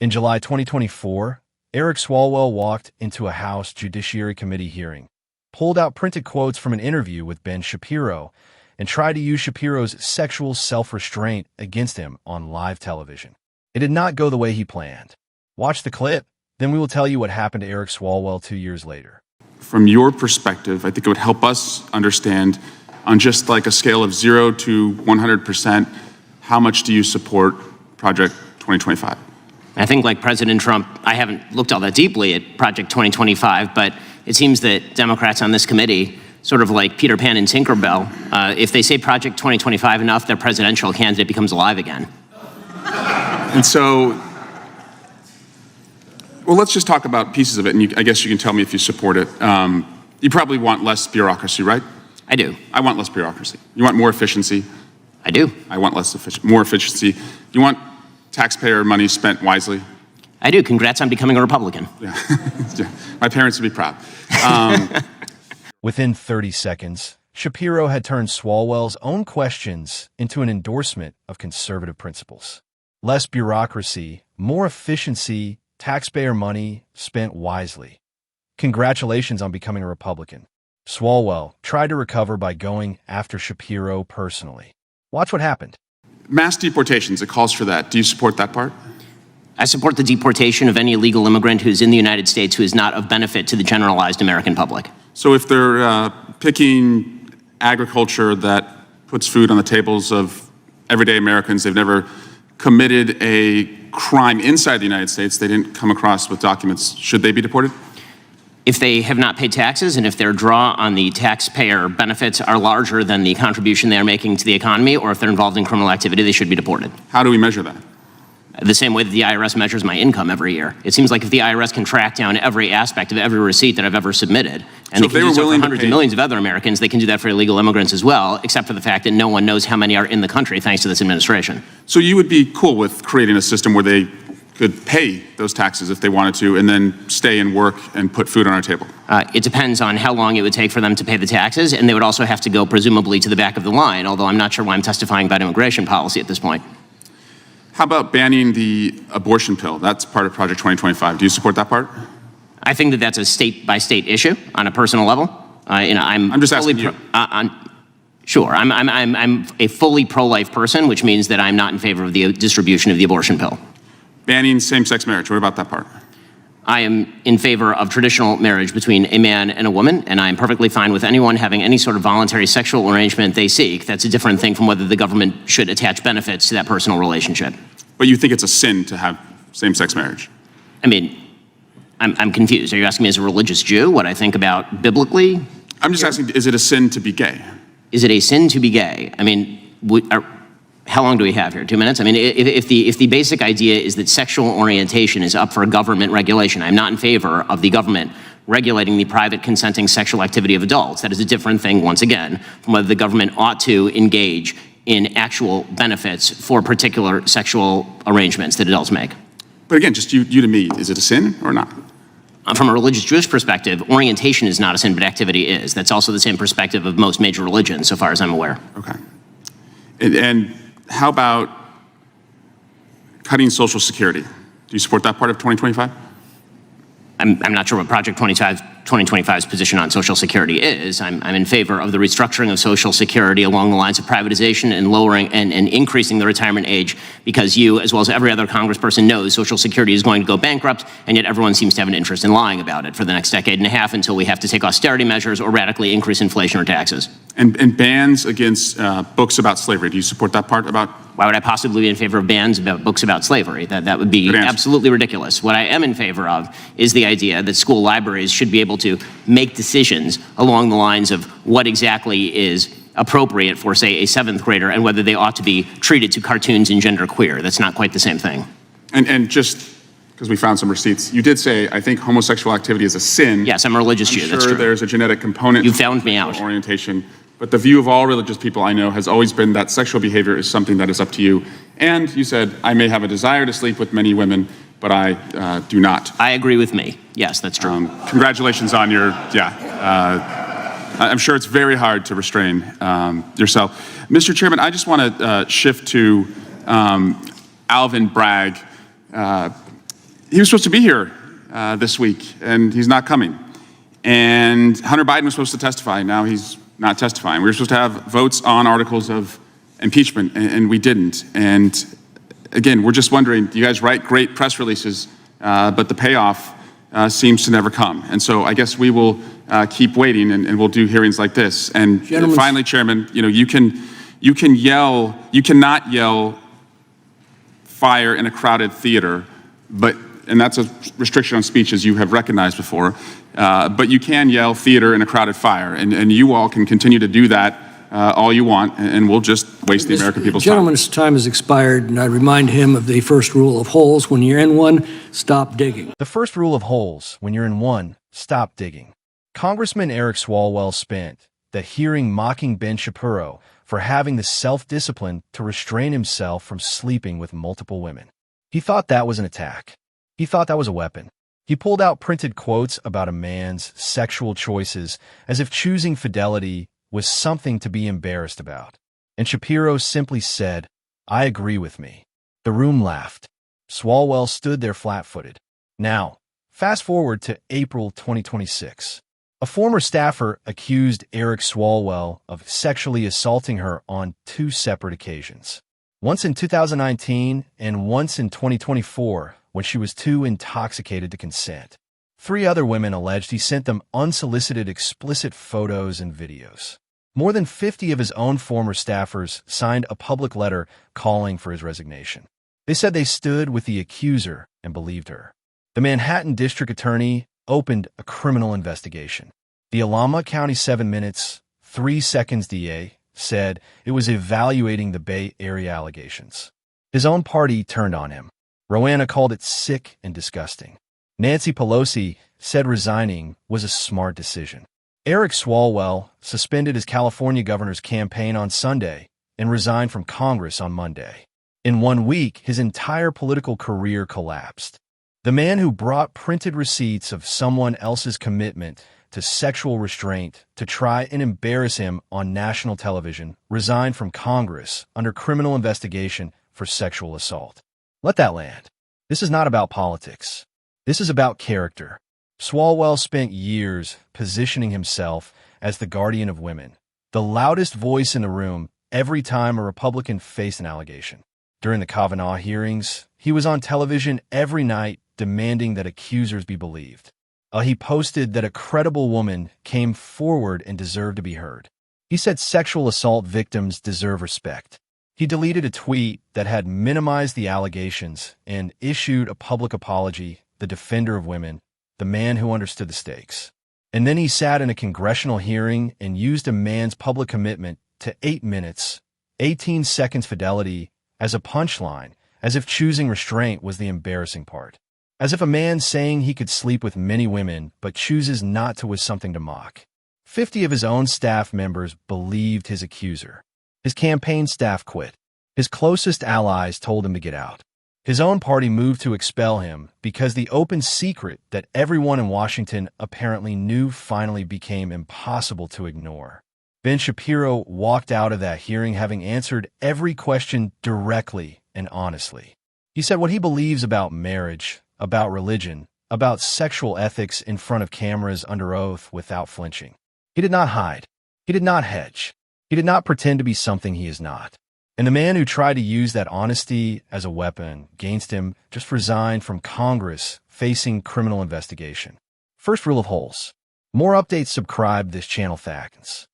In July 2024, Eric Swalwell walked into a House Judiciary Committee hearing, pulled out printed quotes from an interview with Ben Shapiro, and tried to use Shapiro's sexual self-restraint against him on live television. It did not go the way he planned. Watch the clip, then we will tell you what happened to Eric Swalwell 2 years later. From your perspective, I think it would help us understand on just like a scale of 0 to 100%, how much do you support Project 2025? I think, like President Trump, I haven't looked all that deeply at Project 2025, but it seems that Democrats on this committee, sort of like Peter Pan and Tinkerbell, if they say Project 2025 enough, their presidential candidate becomes alive again. And so, well, let's just talk about pieces of it, and I guess you can tell me if you support it. You probably want less bureaucracy, right? I do. I want less bureaucracy. You want more efficiency? I do. I want more efficiency. You want taxpayer money spent wisely? I do. Congrats on becoming a Republican. Yeah. Yeah. My parents would be proud. Within 30 seconds, Shapiro had turned Swalwell's own questions into an endorsement of conservative principles. Less bureaucracy, more efficiency, taxpayer money spent wisely. Congratulations on becoming a Republican. Swalwell tried to recover by going after Shapiro personally. Watch what happened. Mass deportations, it calls for that. Do you support that part? I support the deportation of any illegal immigrant who is in the United States who is not of benefit to the generalized American public. So if they're picking agriculture that puts food on the tables of everyday Americans, they've never committed a crime inside the United States, they didn't come across with documents, should they be deported? If they have not paid taxes and if their draw on the taxpayer benefits are larger than the contribution they are making to the economy, or if they're involved in criminal activity, they should be deported. How do we measure that? The same way that the IRS measures my income every year. It seems like if the IRS can track down every aspect of every receipt that I've ever submitted, and they can do so for hundreds of millions of other Americans, they can do that for illegal immigrants as well, except for the fact that no one knows how many are in the country thanks to this administration. So you would be cool with creating a system where they could pay those taxes if they wanted to and then stay and work and put food on our table? It depends on how long it would take for them to pay the taxes, and they would also have to go presumably to the back of the line, although I'm not sure why I'm testifying about immigration policy at this point. How about banning the abortion pill? That's part of Project 2025. Do you support that part? I think that that's a state-by-state issue on a personal level. I'm just asking you. Sure, I'm a fully pro-life person, which means that I'm not in favor of the distribution of the abortion pill. Banning same-sex marriage, what about that part? I am in favor of traditional marriage between a man and a woman, and I am perfectly fine with anyone having any sort of voluntary sexual arrangement they seek. That's a different thing from whether the government should attach benefits to that personal relationship. But you think it's a sin to have same-sex marriage? I mean, I'm confused. Are you asking me as a religious Jew what I think about biblically? I'm just asking, is it a sin to be gay? Is it a sin to be gay? I mean, how long do we have here? 2 minutes? I mean, if the basic idea is that sexual orientation is up for government regulation, I'm not in favor of the government regulating the private consenting sexual activity of adults. That is a different thing, once again, from whether the government ought to engage in actual benefits for particular sexual arrangements that adults make. But again, just you to me, is it a sin or not? From a religious Jewish perspective, orientation is not a sin, but activity is. That's also the same perspective of most major religions, so far as I'm aware. Okay. And how about cutting Social Security? Do you support that part of 2025? I'm not sure what Project 2025's position on Social Security is. I'm in favor of the restructuring of Social Security along the lines of privatization and lowering and increasing the retirement age, because you, as well as every other congressperson, knows Social Security is going to go bankrupt, and yet everyone seems to have an interest in lying about it for the next decade and a half until we have to take austerity measures or radically increase inflation or taxes. And bans against books about slavery. Do you support that part about? Why would I possibly be in favor of bans about books about slavery? That would be absolutely ridiculous. What I am in favor of is the idea that school libraries should be able to make decisions along the lines of what exactly is appropriate for, say, a 7th grader and whether they ought to be treated to cartoons and genderqueer. That's not quite the same thing. And just because we found some receipts, you did say, I think homosexual activity is a sin. Yes, I'm a religious Jew, that's true. There's a genetic component. You found me out. Orientation. But the view of all religious people I know has always been that sexual behavior is something that is up to you. And you said, I may have a desire to sleep with many women, but I do not. I agree with me. Yes, that's true. Congratulations on your, I'm sure it's very hard to restrain yourself. Mr. Chairman, I just want to shift to Alvin Bragg. he was supposed to be here this week, and he's not coming. And Hunter Biden was supposed to testify. Now he's not testifying. We were supposed to have votes on articles of impeachment, and we didn't. And again, we're just wondering, you guys write great press releases, but the payoff seems to never come. And so I guess we will keep waiting, and we'll do hearings like this. And finally, Chairman, you cannot yell fire in a crowded theater, and that's a restriction on speech, as you have recognized before. But you can yell theater in a crowded fire, and you all can continue to do that all you want, and we'll just waste the American people's time. Gentleman's time has expired, and I remind him of the first rule of holes. When you're in one, stop digging. The first rule of holes: when you're in one, stop digging. Congressman Eric Swalwell spent the hearing mocking Ben Shapiro for having the self-discipline to restrain himself from sleeping with multiple women. He thought that was an attack. He thought that was a weapon. He pulled out printed quotes about a man's sexual choices as if choosing fidelity was something to be embarrassed about. And Shapiro simply said, "I agree with me." The room laughed. Swalwell stood there flat-footed. Now, fast forward to April 2026. A former staffer accused Eric Swalwell of sexually assaulting her on 2 separate occasions. Once in 2019 and once in 2024, when she was too intoxicated to consent. 3 other women alleged he sent them unsolicited explicit photos and videos. More than 50 of his own former staffers signed a public letter calling for his resignation. They said they stood with the accuser and believed her. The Manhattan District Attorney opened a criminal investigation. The Alama County 7 Minutes, 3 Seconds DA said it was evaluating the Bay Area allegations. His own party turned on him. Roanna called it sick and disgusting. Nancy Pelosi said resigning was a smart decision. Eric Swalwell suspended his California governor's campaign on Sunday and resigned from Congress on Monday. In 1 week, his entire political career collapsed. The man who brought printed receipts of someone else's commitment to sexual restraint to try and embarrass him on national television resigned from Congress under criminal investigation for sexual assault. Let that land. This is not about politics. This is about character. Swalwell spent years positioning himself as the guardian of women, the loudest voice in the room every time a Republican faced an allegation. During the Kavanaugh hearings, he was on television every night demanding that accusers be believed. He posted that a credible woman came forward and deserved to be heard. He said sexual assault victims deserve respect. He deleted a tweet that had minimized the allegations and issued a public apology, the defender of women, the man who understood the stakes. And then he sat in a congressional hearing and used a man's public commitment to 8 minutes, 18 seconds fidelity as a punchline, as if choosing restraint was the embarrassing part. As if a man saying he could sleep with many women but chooses not to was something to mock. 50 of his own staff members believed his accuser. His campaign staff quit. His closest allies told him to get out. His own party moved to expel him because the open secret that everyone in Washington apparently knew finally became impossible to ignore. Ben Shapiro walked out of that hearing having answered every question directly and honestly. He said what he believes about marriage, about religion, about sexual ethics in front of cameras under oath without flinching. He did not hide. He did not hedge. He did not pretend to be something he is not. And the man who tried to use that honesty as a weapon against him just resigned from Congress, facing criminal investigation. First rule of holes. More updates, subscribe this channel. Thanks.